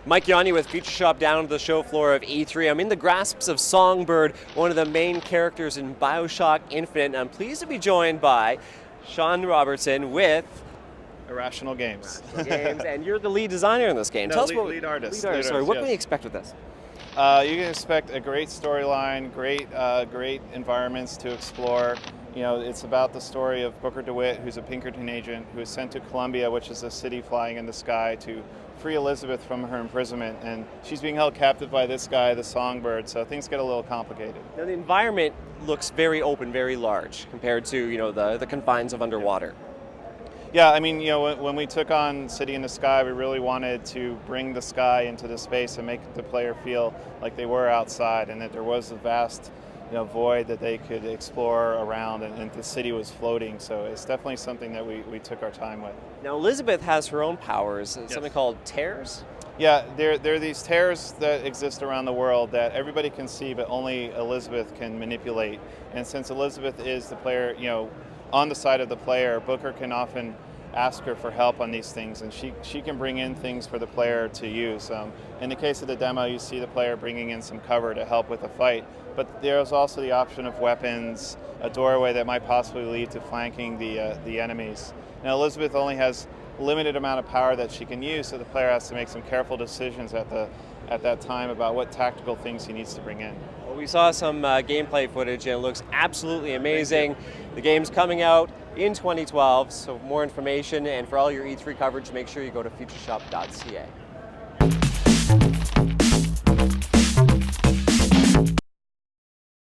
Mike Yanni with Future Shop down to the show floor of E3. I'm in the grasps of Songbird, one of the main characters in BioShock Infinite, and I'm pleased to be joined by Sean Robertson with Irrational Games. and you're the lead designer in this game. No, Tell us lead artist. Sorry, what can we yes. expect with this? You can expect a great storyline, great environments to explore. You know, it's about the story of Booker DeWitt, who's a Pinkerton agent who is sent to Columbia, which is a city flying in the sky, to free Elizabeth from her imprisonment, and she's being held captive by this guy, the Songbird. So things get a little complicated. Now the environment looks very open, very large compared to the confines of underwater. Yeah, I mean, when we took on City in the Sky, we really wanted to bring the sky into the space and make the player feel like they were outside and that there was a vast void that they could explore around, and the city was floating. So it's definitely something that we took our time with. Now Elizabeth has her own powers, Yes. something called tears? Yeah, there are these tears that exist around the world that everybody can see, but only Elizabeth can manipulate. And since Elizabeth is the player, on the side of the player, Booker can often ask her for help on these things, and she can bring in things for the player to use. In the case of the demo, you see the player bringing in some cover to help with the fight, but there's also the option of weapons, a doorway that might possibly lead to flanking the enemies. Now Elizabeth only has a limited amount of power that she can use, so the player has to make some careful decisions at that time about what tactical things he needs to bring in. Well, we saw some gameplay footage and it looks absolutely amazing. The game's coming out in 2012, so for more information and for all your E3 coverage, make sure you go to futureshop.ca.